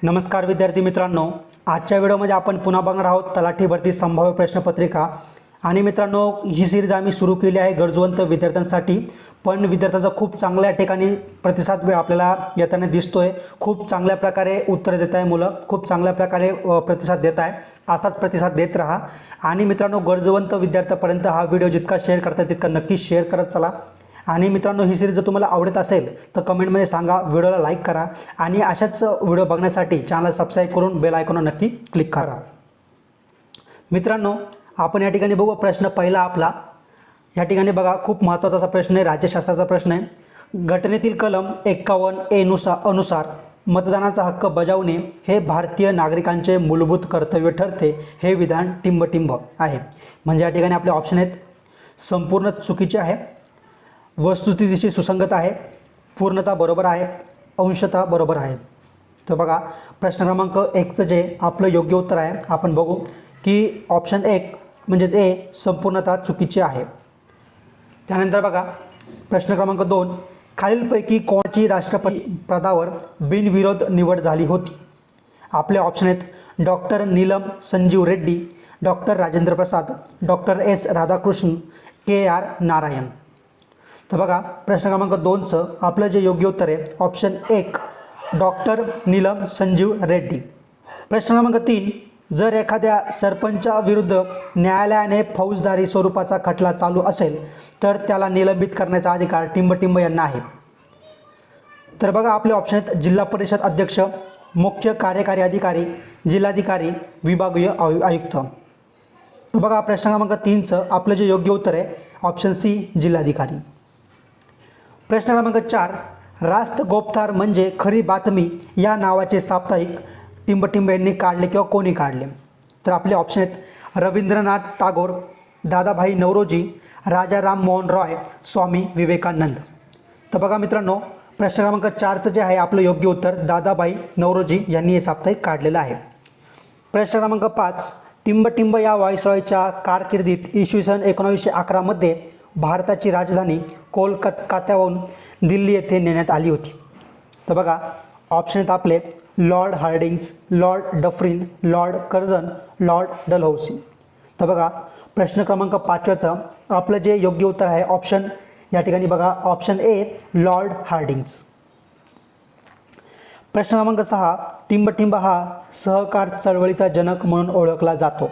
नमस्कार विद्यार्थी मित्रांनो, आजच्या व्हिडिओमध्ये आपण पुन्हा बघणार आहोत तलाठी भरती संभाव्य प्रश्नपत्रिका। आणि मित्रांनो, ही सीरीज आम्ही सुरू केली आहे गरजवंत विद्यार्थ्यांसाठी। पण विद्यार्थ्यांचा खूप चांगल्या ठिकाणी प्रतिसाद आपल्याला येताना दिसतोय। खूप चांगल्या प्रकारे उत्तर देत आहे मुलं, खूप चांगल्या प्रकारे प्रतिसाद देत आहे। असाच प्रतिसाद देत राहा। आणि मित्रांनो, गरजवंत विद्यार्थ्यांपर्यंत हा व्हिडिओ जितका शेअर करता तितका नक्की शेअर करत चला। आणि मित्रांनो, ही सीरीज जर तुम्हाला आवडत असेल तर कमेंटमध्ये सांगा, व्हिडिओला लाईक करा आणि अशाच व्हिडिओ बघण्यासाठी चॅनल सबस्क्राईब करून बेल आयकॉनवर नक्की क्लिक करा। मित्रांनो, आपण या ठिकाणी बघू प्रश्न पहिला आपला। या ठिकाणी बघा, खूप महत्त्वाचा असा प्रश्न आहे, राज्यशास्त्राचा प्रश्न आहे। घटनेतील कलम 51A अनुसार मतदानाचा हक्क बजावणे हे भारतीय नागरिकांचे मूलभूत कर्तव्य ठरते, हे विधान टिंबटिंब आहे। म्हणजे या ठिकाणी आपले ऑप्शन आहेत, संपूर्ण चुकीचे आहे, वस्तुस्थितीशी सुसंगत आहे, पूर्णतः बरोबर आहे, अंशतः बरोबर आहे। तर बघा, प्रश्न क्रमांक 1चं जे आपलं योग्य उत्तर आहे आपण बघू की ऑप्शन 1 म्हणजेच ए संपूर्णतः चुकीचे आहे। त्यानंतर बघा, प्रश्न क्रमांक 2, खालीलपैकी कोणाची राष्ट्रपती पदावर बिनविरोध निवड झाली होती? आपले ऑप्शन आहेत doctor Neelam Sanjiva Reddy, doctor Rajendra Prasad, doctor S Radhakrishna, KR Narayan. तर बघा, प्रश्न क्रमांक 2चं आपलं जे योग्य उत्तर आहे ऑप्शन 1 डॉक्टर नीलम संजीव रेड्डी। प्रश्न क्रमांक 3, जर एखाद्या सरपंचाविरुद्ध न्यायालयाने फौजदारी स्वरूपाचा खटला चालू असेल तर त्याला निलंबित करण्याचा अधिकार टिंबटिंब यांना आहे। तर बघा, आपले ऑप्शन आहेत जिल्हा परिषद अध्यक्ष, मुख्य कार्यकारी अधिकारी, जिल्हाधिकारी, विभागीय आयुक्त। तर बघा, प्रश्न क्रमांक 3चं आपलं जे योग्य उत्तर आहे ऑप्शन सी जिल्हाधिकारी। प्रश्न क्रमांक 4, रास्त गोपठार म्हणजे खरी बातमी या नावाचे साप्ताहिक टिंबटिंब यांनी काढले किंवा कोणी काढले? तर आपले ऑप्शन आहेत रवींद्रनाथ टागोर, दादाभाई नौरोजी, राजा राम मोहन रॉय, स्वामी विवेकानंद। तर बघा मित्रांनो, प्रश्न क्रमांक 4चं जे आहे आपलं योग्य उत्तर दादाभाई नौरोजी यांनी हे साप्ताहिक काढलेलं आहे। प्रश्न क्रमांक 5, टिंबटिंब या व्हाईसरॉयच्या कारकिर्दीत इसवी सन 1911 मध्ये भारताची राजधानी कोलकात्याहून दिल्ली येथे नेण्यात आली होती। तर बघा, ऑप्शन आहेत आपले Lord Hardinge, Lord Dufferin, Lord Curzon, Lord Dalhousie. तर बघा, प्रश्न क्रमांक 5चं आपलं जे योग्य उत्तर आहे ऑप्शन या ठिकाणी बघा ऑप्शन ए लॉर्ड हार्डिंग्स। प्रश्न क्रमांक 6, टिंबटिंब हा सहकार चळवळीचा जनक म्हणून ओळखला जातो।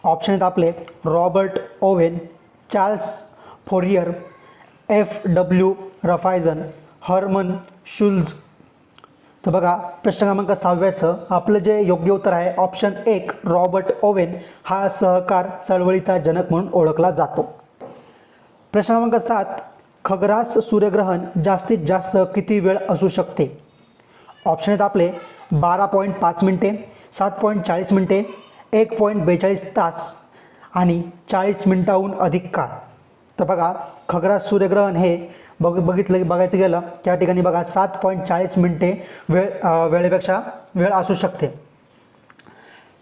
ऑप्शन आहेत आपले Robert Owen, Charles Fourier, FW Raiffeisen, Hermann Schulze. तर बघा, प्रश्न क्रमांक 6चं आपलं जे योग्य उत्तर आहे ऑप्शन 1 रॉबर्ट ओवेन हा सहकार चळवळीचा जनक म्हणून ओळखला जातो। प्रश्न क्रमांक 7, खग्रास सूर्यग्रहण जास्तीत जास्त किती वेळ असू शकते? ऑप्शन आहेत आपले 12.5 मिनिटे, 7.40 मिनिटे, 1.42 तास आणि 40 मिनिटाहून अधिक काळ। तर बघा, खग्रास सूर्यग्रहण हे बघायचं गेलं त्या ठिकाणी बघा 7.40 मिनिटे वेळेपेक्षा वेळ असू शकते।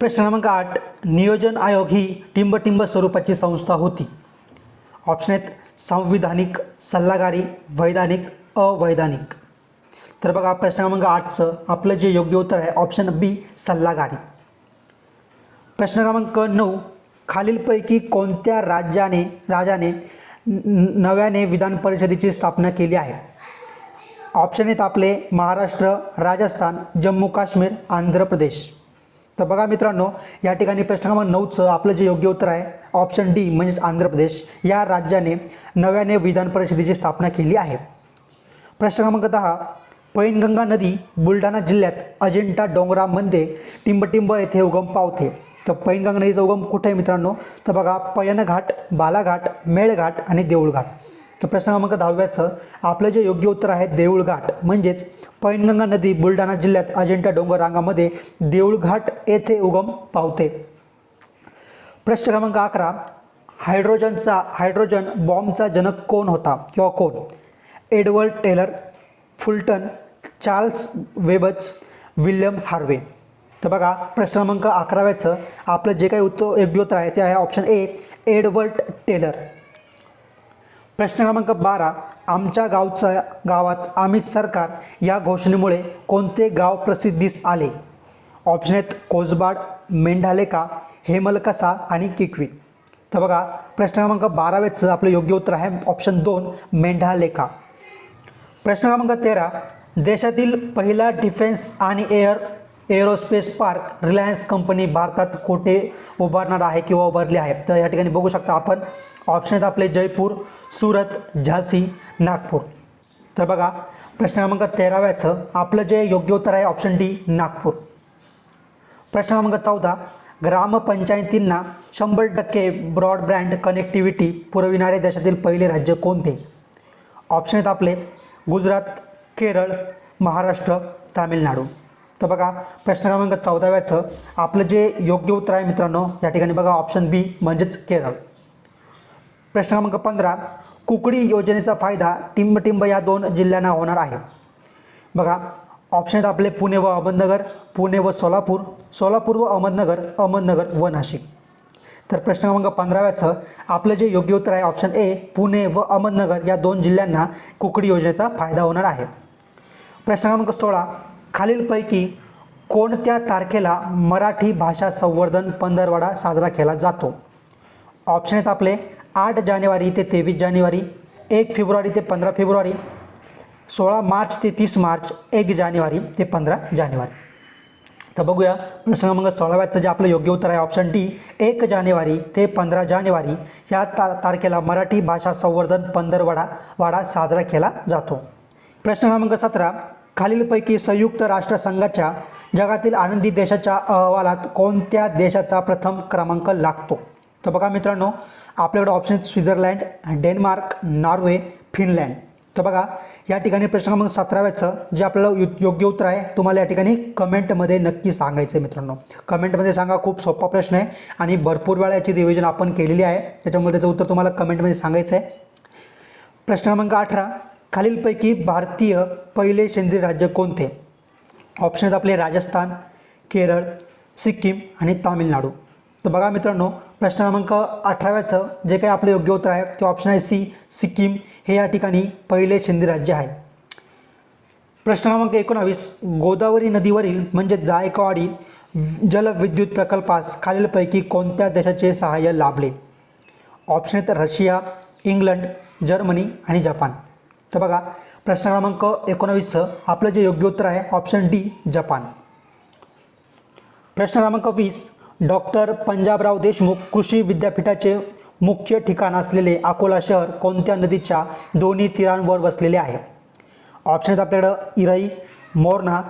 प्रश्न क्रमांक 8, नियोजन आयोग ही टिंबटिंब स्वरूपाची संस्था होती। ऑप्शन आहेत संविधानिक, सल्लागारी, वैधानिक, अवैधानिक। तर बघा, प्रश्न क्रमांक 8चं आपलं जे योग्य उत्तर आहे ऑप्शन बी सल्लागारी। प्रश्न क्रमांक 9, खालीलपैकी कोणत्या राजाने नव्याने विधान परिषदेची स्थापना केली आहे? ऑप्शन आहेत आपले महाराष्ट्र, राजस्थान, जम्मू काश्मीर, आंध्र प्रदेश। तर बघा मित्रांनो, या ठिकाणी प्रश्न क्रमांक 9चं आपलं जे योग्य उत्तर आहे ऑप्शन डी म्हणजेच आंध्र प्रदेश या राज्याने नव्याने विधान परिषदेची स्थापना केली आहे। प्रश्न क्रमांक 10, पैनगंगा नदी बुलढाणा जिल्ह्यात अजिंठा डोंगरामध्ये टिंबटिंब येथे उगम पावते। तर पैनगंगा नदीचा उगम कुठे आहे मित्रांनो? तर बघा, पयनघाट, बालाघाट, मेळघाट आणि देऊळघाट। तर प्रश्न क्रमांक 10चं आपलं जे योग्य उत्तर आहे देऊळघाट, म्हणजेच पैनगंगा नदी बुलढाणा जिल्ह्यात अजिंठा डोंगर रांगामध्ये देऊळघाट येथे उगम पावते। प्रश्न क्रमांक 11, हायड्रोजन बॉम्बचा जनक कोण होता किंवा कोण? Edward Taylor, Fulton, Charles Babbage, William Harvey. तर बघा, प्रश्न क्रमांक 11चं आपलं जे काही योग्य उत्तर आहे ते आहे ऑप्शन ए एडवर्ड टेलर। प्रश्न क्रमांक 12, आमच्या गावात आम्ही सरकार या घोषणेमुळे कोणते गाव प्रसिद्धीस आले? ऑप्शन आहेत कोसबाड, मेंढालेका, हेमलकसा आणि किकवी. तर बघा प्रश्न क्रमांक 12वेचं आपलं योग्य उत्तर आहे ऑप्शन 2 मेंढालेका. प्रश्न क्रमांक 13, देशातील पहिला डिफेन्स आणि एरोस्पेस पार्क रिलायन्स कंपनी भारतात कुठे उभारणार आहे किंवा उभारली आहे? तर या ठिकाणी बघू शकता आपण ऑप्शन आहेत आपले जयपूर, सुरत, झाशी, नागपूर. तर बघा प्रश्न क्रमांक 13व्याचं आपलं जे योग्य उत्तर आहे ऑप्शन डी नागपूर. प्रश्न क्रमांक 14, ग्रामपंचायतींना 100% ब्रॉडबँड कनेक्टिव्हिटी पुरविणारे देशातील पहिले राज्य कोणते? ऑप्शन आहेत आपले गुजरात, केरळ, महाराष्ट्र, तामिळनाडू. तर बघा प्रश्न क्रमांक 14व्याचं आपलं जे योग्य उत्तर आहे मित्रांनो या ठिकाणी बघा ऑप्शन बी म्हणजेच केरळ. प्रश्न क्रमांक 15, कुकडी योजनेचा फायदा टिंबटिंब या 2 जिल्ह्यांना होणार आहे. बघा ऑप्शन आहेत आपले पुणे व अहमदनगर, पुणे व सोलापूर, सोलापूर व अहमदनगर, अहमदनगर व नाशिक. तर प्रश्न क्रमांक 15व्याचं आपलं जे योग्य उत्तर आहे ऑप्शन ए पुणे व अहमदनगर या 2 जिल्ह्यांना कुकडी योजनेचा फायदा होणार आहे. प्रश्न क्रमांक 16, खालीलपैकी कोणत्या तारखेला मराठी भाषा संवर्धन पंधरवडा साजरा केला जातो? ऑप्शन आहेत आपले 8 जानेवारी ते 23 जानेवारी, 1 फेब्रुवारी ते 15 फेब्रुवारी, 16 मार्च ते 30 मार्च, 1 जानेवारी ते 15 जानेवारी. तर बघूया प्रश्न क्रमांक 16व्याचं जे आपलं योग्य उत्तर आहे ऑप्शन डी 1 जानेवारी ते 15 जानेवारी या तारखेला मराठी भाषा संवर्धन पंधरवडा साजरा केला जातो. प्रश्न क्रमांक 17, खालीलपैकी संयुक्त राष्ट्रसंघाच्या जगातील आनंदी देशाच्या अहवालात कोणत्या देशाचा प्रथम क्रमांक लागतो? तर बघा मित्रांनो आपल्याकडे ऑप्शन आहेत स्वित्झर्लंड, डेन्मार्क, नॉर्वे, फिनलँड. तर बघा या ठिकाणी प्रश्न क्रमांक 17व्याचं जे आपल्याला योग्य उत्तर आहे तुम्हाला या ठिकाणी कमेंटमध्ये नक्की सांगायचं आहे मित्रांनो. कमेंटमध्ये सांगा, खूप सोपा प्रश्न आहे आणि भरपूर वेळा याची रिव्हिजन आपण केलेली आहे, त्याच्यामुळे त्याचं उत्तर तुम्हाला कमेंटमध्ये सांगायचं आहे. प्रश्न क्रमांक 18, खालीलपैकी भारतीय पहिले सेंद्रिय राज्य कोणते? ऑप्शन आहेत आपले राजस्थान, केरळ, सिक्कीम आणि तामिळनाडू. तर बघा मित्रांनो प्रश्न क्रमांक 18व्याचं जे काही आपलं योग्य उत्तर आहे ते ऑप्शन आहे सी सिक्कीम हे या ठिकाणी पहिले सेंद्रिय राज्य आहे. प्रश्न क्रमांक 19, गोदावरी नदीवरील म्हणजे जायकवाडी जलविद्युत प्रकल्पास खालीलपैकी कोणत्या देशाचे सहाय्य लाभले? ऑप्शन आहेत रशिया, इंग्लंड, जर्मनी आणि जपान. तर बघा प्रश्न क्रमांक 19चं आपलं जे योग्य उत्तर आहे ऑप्शन डी जपान. प्रश्न क्रमांक 20, डॉक्टर पंजाबराव देशमुख कृषी विद्यापीठाचे मुख्य ठिकाण असलेले अकोला शहर कोणत्या नदीच्या दोन्ही तीरांवर वसलेले आहे? ऑप्शन आहेत आपल्याकडं इराई, मोरणा,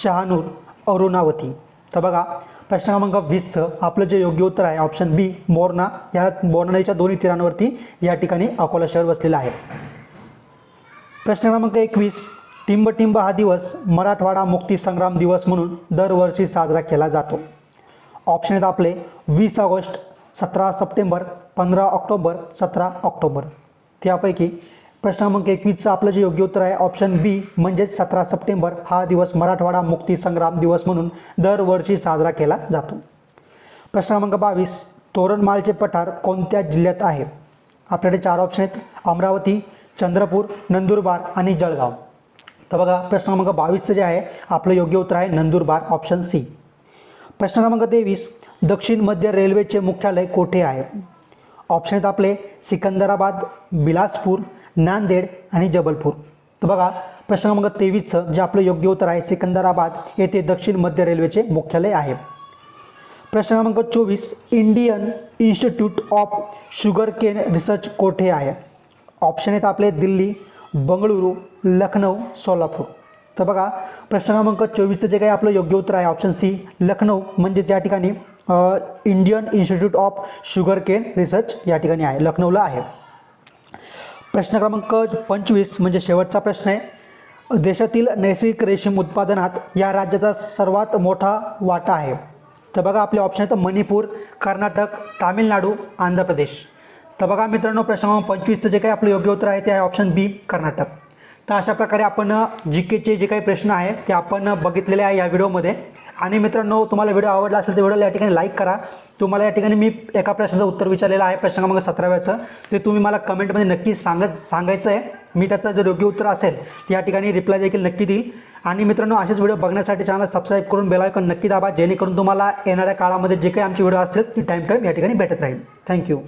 शहानूर, अरुणावती. तर बघा प्रश्न क्रमांक 20चं आपलं जे योग्य उत्तर आहे ऑप्शन बी मोरणा या मोरणा नदीच्या दोन्ही तीरांवरती या ठिकाणी अकोला शहर वसलेलं आहे. प्रश्न क्रमांक 21, टिंबटिंब हा दिवस मराठवाडा मुक्ती संग्राम दिवस म्हणून दरवर्षी साजरा केला जातो. ऑप्शन आहेत आपले 20 ऑगस्ट, 17 सप्टेंबर, 15 ऑक्टोबर, 17 ऑक्टोबर. त्यापैकी प्रश्न क्रमांक 21चं आपलं जे योग्य उत्तर आहे ऑप्शन बी म्हणजेच 17 सप्टेंबर हा दिवस मराठवाडा मुक्ती संग्राम दिवस म्हणून दरवर्षी साजरा केला जातो. प्रश्न क्रमांक 22, तोरणमाळचे पठार कोणत्या जिल्ह्यात आहे? आपल्याकडे 4 ऑप्शन आहेत अमरावती, चंद्रपूर, नंदुरबार आणि जळगाव. तर बघा प्रश्न क्रमांक 22चं जे आहे आपलं योग्य उत्तर आहे नंदुरबार ऑप्शन सी. प्रश्न क्रमांक 23, दक्षिण मध्य रेल्वेचे मुख्यालय कोठे आहे? ऑप्शन आहेत आपले सिकंदराबाद, बिलासपूर, नांदेड आणि जबलपूर. तर बघा प्रश्न क्रमांक 23चं जे आपलं योग्य उत्तर आहे सिकंदराबाद येथे दक्षिण मध्य रेल्वेचे मुख्यालय आहे. प्रश्न क्रमांक 24, Indian institute of sugarcane research कोठे आहे? ऑप्शन आहेत आपले दिल्ली, बंगळुरू, लखनौ, सोलापूर. तर बघा प्रश्न क्रमांक 24चं जे काही आपलं योग्य उत्तर आहे ऑप्शन सी लखनौ म्हणजेच या ठिकाणी Indian institute of sugarcane research या ठिकाणी आहे, लखनौला आहे. प्रश्न क्रमांक 25 म्हणजे शेवटचा प्रश्न आहे, देशातील नैसर्गिक रेशीम उत्पादनात या राज्याचा सर्वात मोठा वाटा आहे. तर बघा आपले ऑप्शन आहेत मणिपूर, कर्नाटक, तामिळनाडू, आंध्र प्रदेश. तर बघा मित्रांनो प्रश्न क्रमांक 25चं जे काही आपलं योग्य उत्तर आहे ते आहे ऑप्शन बी कर्नाटक. तर अशा प्रकारे आपण जी केचे जे काही प्रश्न आहेत ते आपण बघितलेले आहे या व्हिडिओमध्ये. आणि मित्रांनो, तुम्हाला व्हिडिओ आवडला असेल तर व्हिडिओला या ठिकाणी लाईक करा. तुम्हाला या ठिकाणी मी एका प्रश्नाचं उत्तर विचारलेलं आहे, प्रश्न क्रमांक 17व्याचं, ते तुम्ही मला कमेंटमध्ये नक्की सांगायचं आहे. मी त्याचं जर योग्य उत्तर असेल या ठिकाणी रिप्लाय देखील नक्की देईल. आणि मित्रांनो, असेच व्हिडिओ बघण्यासाठी चॅनल सबस्क्राईब करून बेल आयकॉन नक्की दाबा, जेणेकरून तुम्हाला येणाऱ्या काळामध्ये जे काही आमचे व्हिडिओ असतील ती टाईम या ठिकाणी भेटत राहील. थँक्यू.